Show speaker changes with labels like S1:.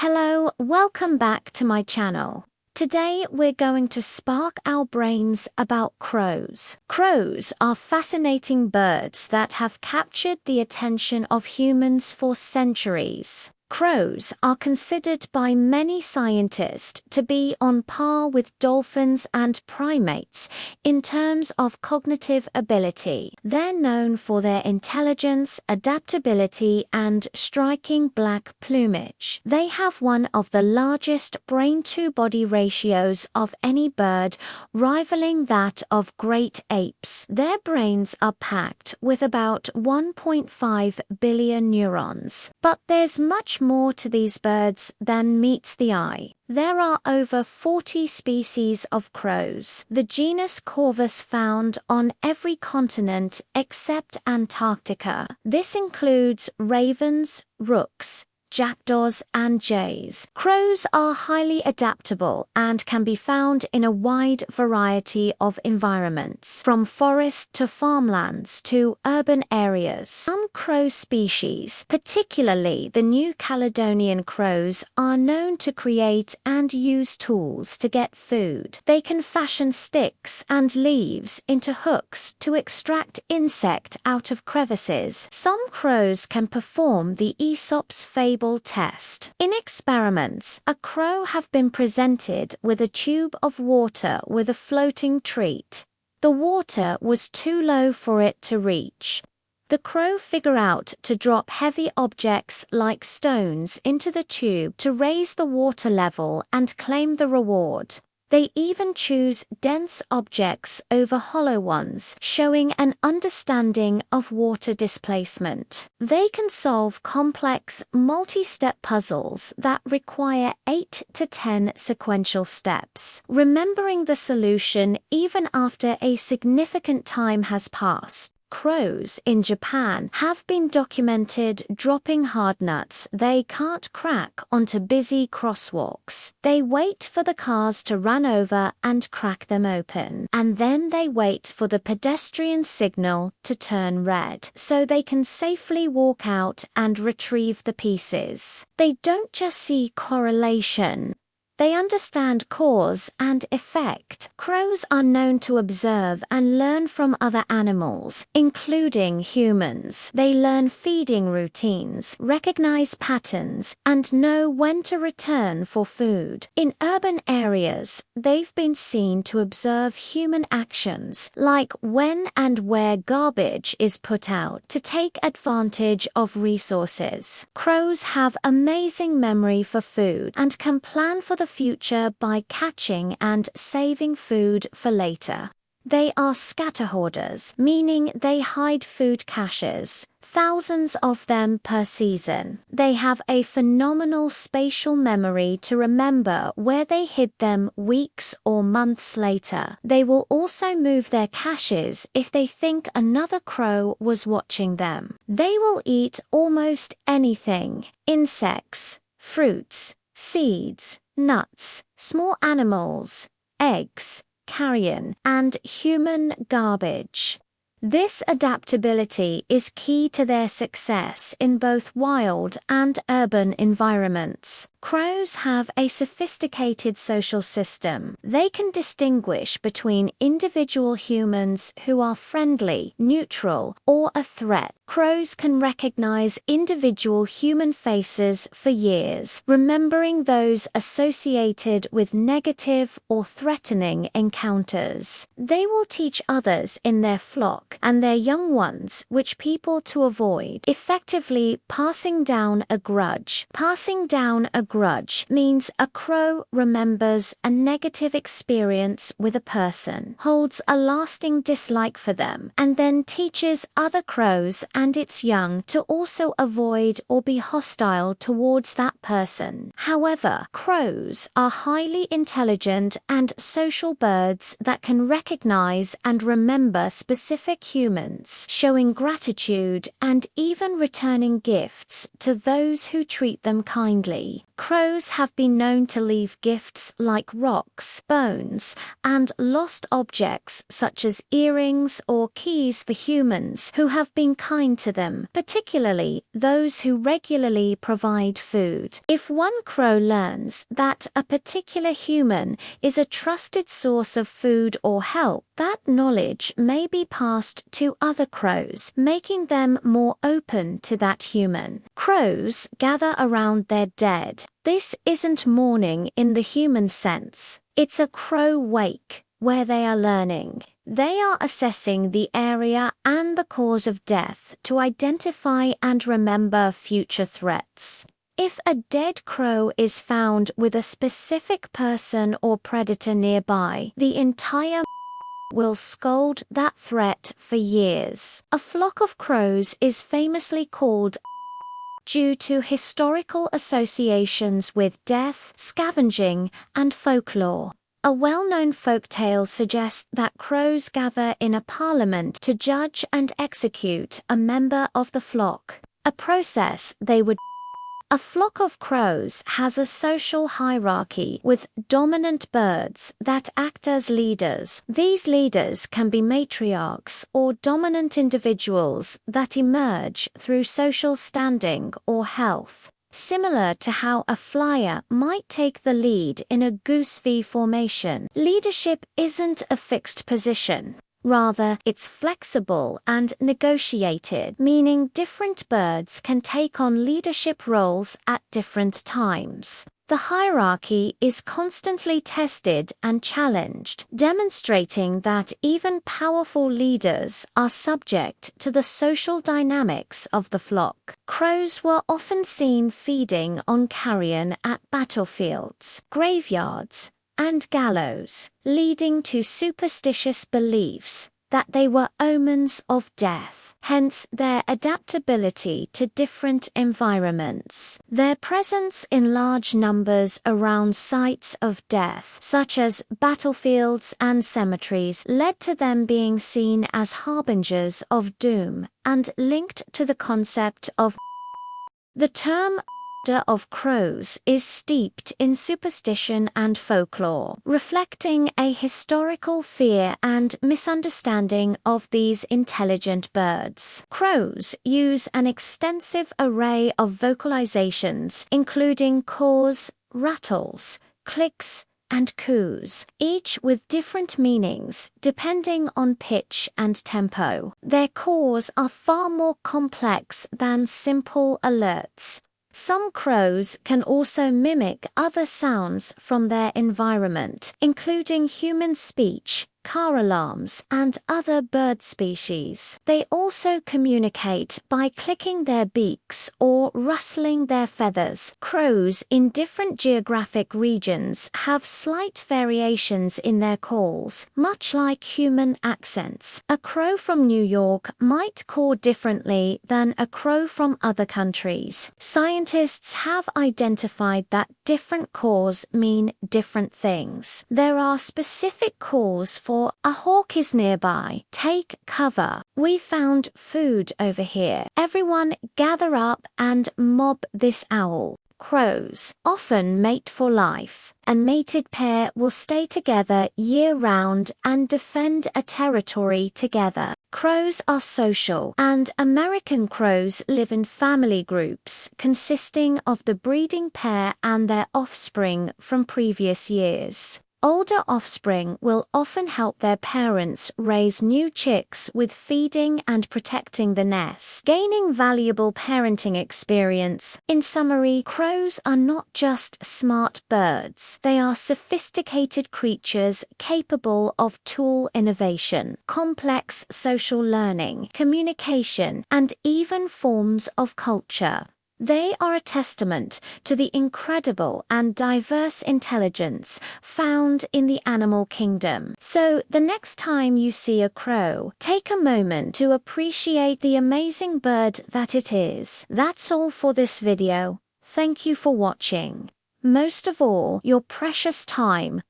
S1: Hello, welcome back to my channel. Today we're going to spark our brains about crows. Crows are fascinating birds that have captured the attention of humans for centuries. Crows are considered by many scientists to be on par with dolphins and primates in terms of cognitive ability. They're known for their intelligence, adaptability, and striking black plumage. They have one of the largest brain-to-body ratios of any bird, rivaling that of great apes. Their brains are packed with about 1.5 billion neurons. But there's much more to these birds than meets the eye. There are over 40 species of crows, the genus Corvus, found on every continent except Antarctica. This includes ravens, rooks, jackdaws, and jays. Crows are highly adaptable and can be found in a wide variety of environments, from forest to farmlands to urban areas. Some crow species, particularly the New Caledonian crows, are known to create and use tools to get food. They can fashion sticks and leaves into hooks to extract insect out of crevices. Some crows can perform the Aesop's fable test. In experiments, a crow have been presented with a tube of water with a floating treat. The water was too low for it to reach. The crow figure out to drop heavy objects like stones into the tube to raise the water level and claim the reward. They even choose dense objects over hollow ones, showing an understanding of water displacement. They can solve complex, multi-step puzzles that require 8 to 10 sequential steps, remembering the solution even after a significant time has passed. Crows in Japan have been documented dropping hard nuts they can't crack onto busy crosswalks. They wait for the cars to run over and crack them open, and then they wait for the pedestrian signal to turn red, so they can safely walk out and retrieve the pieces. They don't just see correlation. They understand cause and effect. Crows are known to observe and learn from other animals, including humans. They learn feeding routines, recognize patterns, and know when to return for food. In urban areas, they've been seen to observe human actions, like when and where garbage is put out, to take advantage of resources. Crows have amazing memory for food and can plan for the future by catching and saving food for later. They are scatterhoarders, meaning they hide food caches, thousands of them per season. They have a phenomenal spatial memory to remember where they hid them weeks or months later. They will also move their caches if they think another crow was watching them. They will eat almost anything: insects, fruits, seeds, nuts, small animals, eggs, carrion, and human garbage. This adaptability is key to their success in both wild and urban environments. Crows have a sophisticated social system. They can distinguish between individual humans who are friendly, neutral, or a threat. Crows can recognize individual human faces for years, remembering those associated with negative or threatening encounters. They will teach others in their flock and their young ones which people to avoid, effectively passing down a grudge. Passing down a grudge means a crow remembers a negative experience with a person, holds a lasting dislike for them, and then teaches other crows and its young to also avoid or be hostile towards that person. However, crows are highly intelligent and social birds that can recognize and remember specific like humans, showing gratitude and even returning gifts to those who treat them kindly. Crows have been known to leave gifts like rocks, bones, and lost objects such as earrings or keys for humans who have been kind to them, particularly those who regularly provide food. If one crow learns that a particular human is a trusted source of food or help, that knowledge may be passed to other crows, making them more open to that human. Crows gather around their dead. This isn't mourning in the human sense. It's a crow wake, where they are learning. They are assessing the area and the cause of death to identify and remember future threats. If a dead crow is found with a specific person or predator nearby, the entire will scold that threat for years. A flock of crows is famously called due to historical associations with death, scavenging, and folklore. A well-known folktale suggests that crows gather in a parliament to judge and execute a member of the flock, a process they would. A flock of crows has a social hierarchy with dominant birds that act as leaders. These leaders can be matriarchs or dominant individuals that emerge through social standing or health. Similar to how a flyer might take the lead in a goose V formation, leadership isn't a fixed position. Rather, it's flexible and negotiated, meaning different birds can take on leadership roles at different times. The hierarchy is constantly tested and challenged, demonstrating that even powerful leaders are subject to the social dynamics of the flock. Crows were often seen feeding on carrion at battlefields, graveyards, and gallows, leading to superstitious beliefs that they were omens of death, hence their adaptability to different environments. Their presence in large numbers around sites of death, such as battlefields and cemeteries, led to them being seen as harbingers of doom and linked to the concept of. The term of crows is steeped in superstition and folklore, reflecting a historical fear and misunderstanding of these intelligent birds. Crows use an extensive array of vocalizations, including caws, rattles, clicks, and coos, each with different meanings depending on pitch and tempo. Their caws are far more complex than simple alerts. Some crows can also mimic other sounds from their environment, including human speech, car alarms, and other bird species. They also communicate by clicking their beaks or rustling their feathers. Crows in different geographic regions have slight variations in their calls, much like human accents. A crow from New York might caw differently than a crow from other countries. Scientists have identified that different caws mean different things. There are specific calls for a hawk is nearby, take cover, we found food over here, everyone gather up and mob this owl. Crows often mate for life. A mated pair will stay together year-round and defend a territory together. Crows are social, and American crows live in family groups consisting of the breeding pair and their offspring from previous years. Older offspring will often help their parents raise new chicks with feeding and protecting the nest, gaining valuable parenting experience. In summary, crows are not just smart birds. They are sophisticated creatures capable of tool innovation, complex social learning, communication, and even forms of culture. They are a testament to the incredible and diverse intelligence found in the animal kingdom. So, the next time you see a crow, take a moment to appreciate the amazing bird that it is. That's all for this video. Thank you for watching. Most of all, your precious time